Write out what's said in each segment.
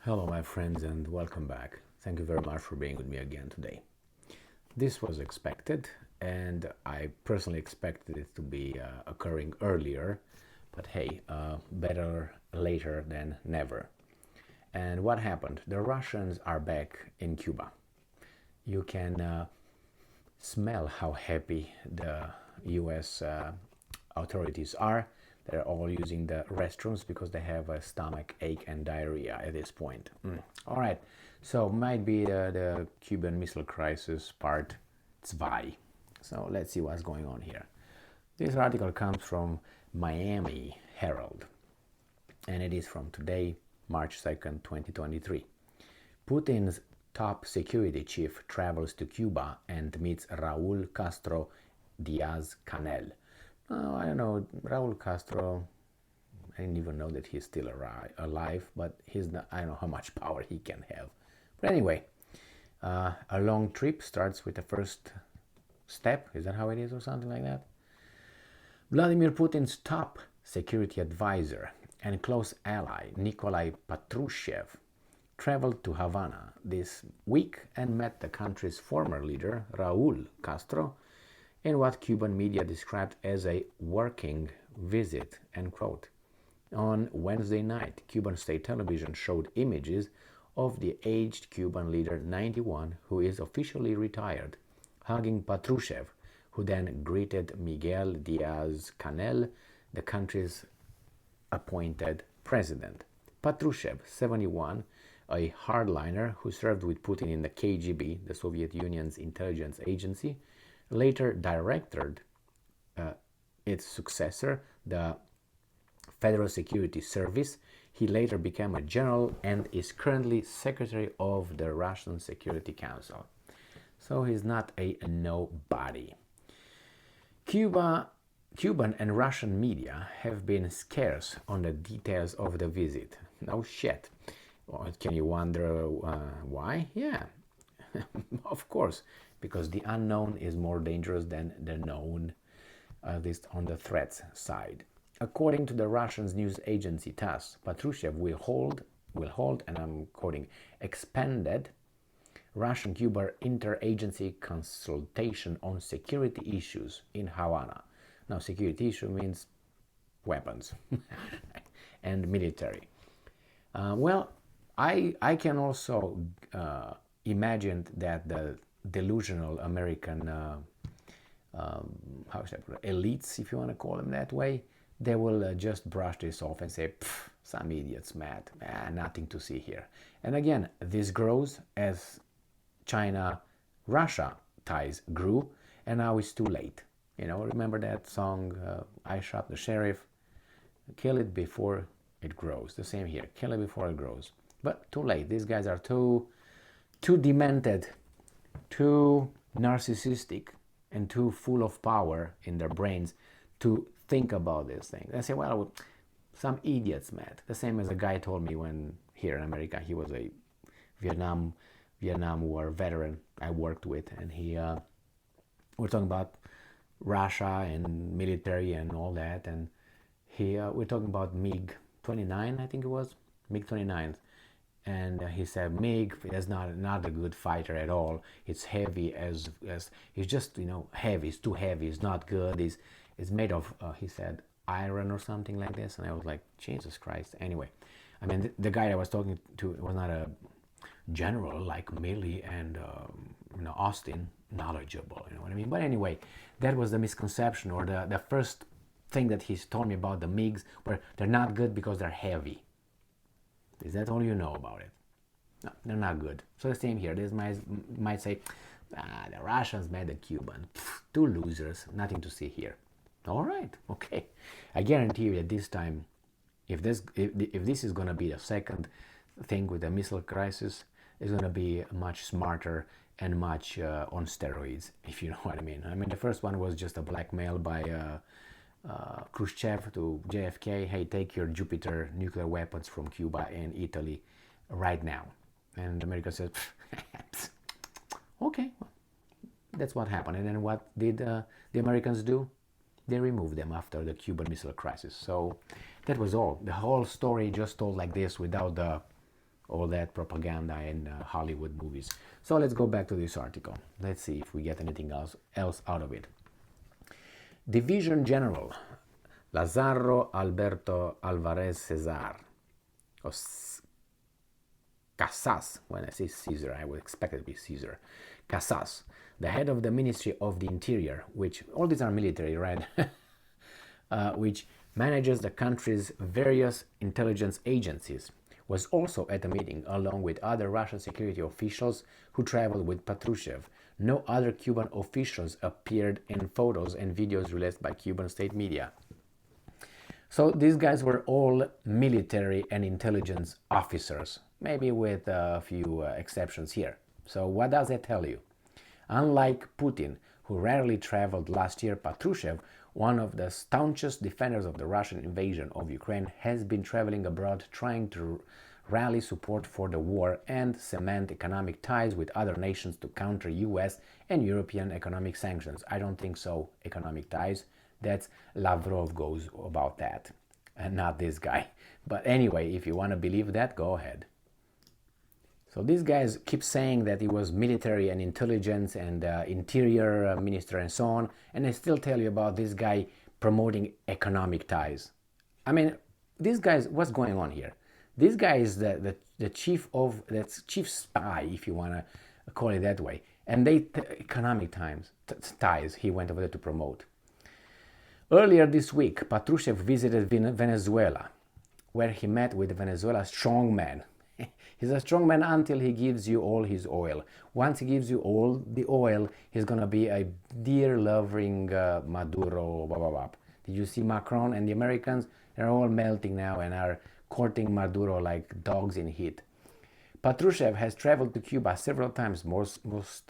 Hello, my friends, and welcome back. Thank you very much for being with me again today. This was expected, and I personally expected it to be occurring earlier, but hey, better later than never. And what happened? The Russians are back in Cuba. You can smell how happy the US authorities are. They're all using the restrooms because they have a stomach ache and diarrhea at this point. All right, so might be the Cuban Missile Crisis part 2. So let's see what's going on here. This article comes from Miami Herald, and it is from today, March 2nd, 2023. Putin's top security chief travels to Cuba and meets Raul Castro Diaz-Canel. Oh, I don't know, Raul Castro, I didn't even know that he's still alive, but he's not, I don't know how much power he can have. But anyway, a long trip starts with the first step. Is that how it is or something like that? Vladimir Putin's top security advisor and close ally, Nikolai Patrushev, traveled to Havana this week and met the country's former leader, Raul Castro, in what Cuban media described as a working visit, end quote. On Wednesday night, Cuban state television showed images of the aged Cuban leader, 91, who is officially retired, hugging Patrushev, who then greeted Miguel Diaz-Canel, the country's appointed president. Patrushev, 71, a hardliner who served with Putin in the KGB, the Soviet Union's intelligence agency, later directed its successor, the Federal Security Service. He later became a general and is currently secretary of the Russian Security Council. So he's not a nobody. Cuban and Russian media have been scarce on the details of the visit. No shit. Well, can you wonder why? Yeah, of course, because the unknown is more dangerous than the known, at least on the threats side. According to the Russian news agency TASS, Patrushev will hold, and I'm quoting, expanded Russian-Cuba interagency consultation on security issues in Havana. Now, security issue means weapons and military. I can also imagine that the delusional American how should I put it, elites, if you want to call them that way, they will just brush this off and say, some idiots mad, nothing to see here. And again, this grows as China-Russia ties grew, and now it's too late. You know, remember that song, I Shot the Sheriff? Kill it before it grows. The same here, kill it before it grows. But too late. These guys are too demented, too narcissistic, and too full of power in their brains to think about these things. I say, well, some idiots mad. The same as a guy told me when here in America, he was a Vietnam War veteran I worked with, and we're talking about Russia and military and all that, and we're talking about MiG-29, I think it was, MiG-29. And he said MiG is not a good fighter at all. It's heavy as it's just, you know, heavy. It's too heavy. It's not good. It's made of he said iron or something like this. And I was like, Jesus Christ. Anyway, I mean the guy I was talking to was not a general like Milley and Austin, knowledgeable. You know what I mean? But anyway, that was the misconception, or the first thing that he's told me about the MiGs, where they're not good because they're heavy. Is that all you know about it? No, they're not good. So the same here. This might say, the Russians made the Cuban. Two losers, nothing to see here. All right, okay. I guarantee you that this time, if this is going to be the second thing with the missile crisis, it's going to be much smarter and much on steroids, if you know what I mean. I mean, the first one was just a blackmail by Khrushchev to JFK, hey, take your Jupiter nuclear weapons from Cuba and Italy right now. And America says, okay, well, that's what happened. And then what did the Americans do? They removed them after the Cuban Missile Crisis. So that was all. The whole story just told like this without the all that propaganda in Hollywood movies. So let's go back to this article. Let's see if we get anything else out of it. Division General Lazaro Alberto Alvarez Cesar, or Casas, when I say Caesar, I would expect it to be Caesar. Casas, the head of the Ministry of the Interior, which, all these are military, right? Which manages the country's various intelligence agencies, was also at the meeting along with other Russian security officials who traveled with Patrushev. No other Cuban officials appeared in photos and videos released by Cuban state media. So these guys were all military and intelligence officers, maybe with a few exceptions here. So what does that tell you? Unlike Putin, who rarely traveled last year, Patrushev, one of the staunchest defenders of the Russian invasion of Ukraine, has been traveling abroad trying to rally support for the war and cement economic ties with other nations to counter US and European economic sanctions. I don't think so, economic ties. That's Lavrov goes about that, and not this guy. But anyway, if you want to believe that, go ahead. So these guys keep saying that he was military and intelligence and interior minister and so on, and they still tell you about this guy promoting economic ties. I mean, these guys, what's going on here? This guy is the chief of, that's chief spy, if you want to call it that way, and economic ties he went over there to promote. Earlier this week, Patrushev visited Venezuela, where he met with Venezuela's strongman. He's a strongman until he gives you all his oil. Once he gives you all the oil, he's going to be a deer-loving Maduro. Blah, blah, blah. Did you see Macron and the Americans? They're all melting now and are courting Maduro like dogs in heat. Patrushev has traveled to Cuba several times, most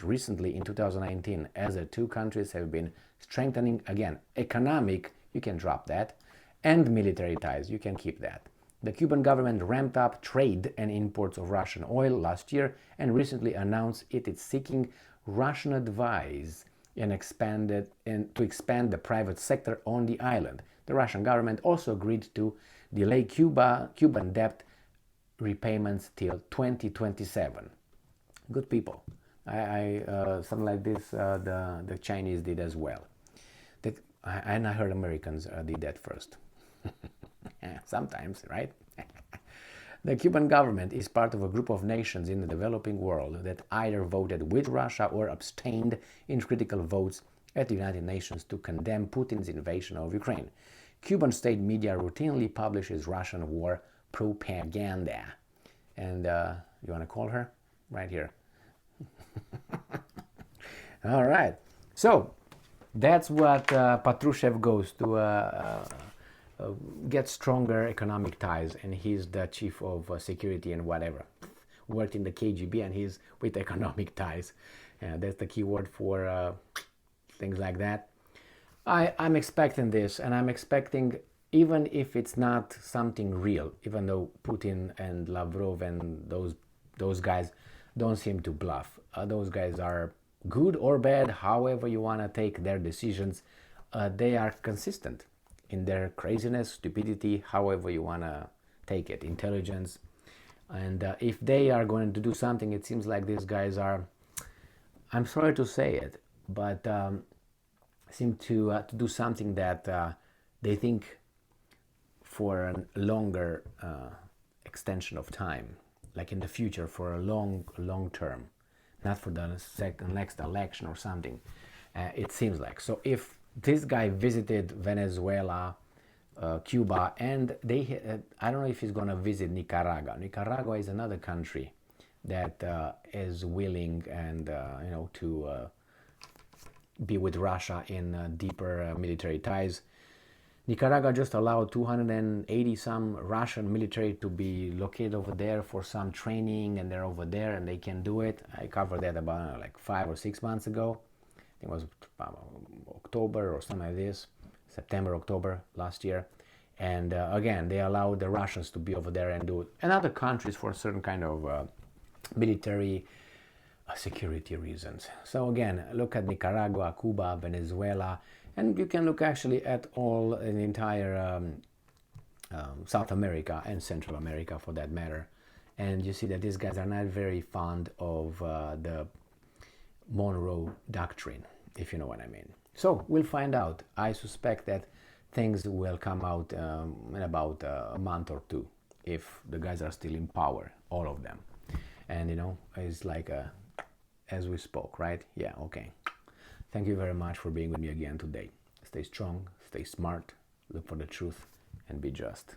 recently in 2019, as the two countries have been strengthening, again, economic, you can drop that, and military ties, you can keep that. The Cuban government ramped up trade and imports of Russian oil last year and recently announced it is seeking Russian advice to expand the private sector on the island. The Russian government also agreed to delay Cuban debt repayments till 2027. Good people. Something like this the Chinese did as well. And I heard Americans did that first. Sometimes, right? The Cuban government is part of a group of nations in the developing world that either voted with Russia or abstained in critical votes at the United Nations to condemn Putin's invasion of Ukraine. Cuban state media routinely publishes Russian war propaganda. And you want to call her? Right here. All right. So that's what Patrushev goes to get stronger economic ties, and he's the chief of security and whatever. Worked in the KGB and he's with economic ties. That's the key word for things like that. I'm expecting this, and I'm expecting, even if it's not something real, even though Putin and Lavrov and those guys don't seem to bluff. Those guys are good or bad, however you want to take their decisions. They are consistent in their craziness, stupidity, however you want to take it, intelligence. And if they are going to do something, it seems like these guys are, I'm sorry to say it, but seem to do something that they think for a longer extension of time, like in the future, for a long term, not for the next election or something. It seems like. So if this guy visited Venezuela, Cuba, and I don't know if he's going to visit Nicaragua. Nicaragua is another country that is willing and to be with Russia in deeper military ties. Nicaragua just allowed 280 some Russian military to be located over there for some training, and they're over there and they can do it. I covered that about like 5 or 6 months ago. I think it was October or something like this, September, October last year. And again, they allowed the Russians to be over there and do it. And other countries for certain kind of military security reasons. So again, look at Nicaragua, Cuba, Venezuela, and you can look actually at all in the entire South America and Central America for that matter. And you see that these guys are not very fond of the Monroe Doctrine, if you know what I mean. So we'll find out. I suspect that things will come out in about a month or two, if the guys are still in power, all of them. And you know, it's like as we spoke, right? Yeah, okay. Thank you very much for being with me again today. Stay strong, stay smart, look for the truth, and be just.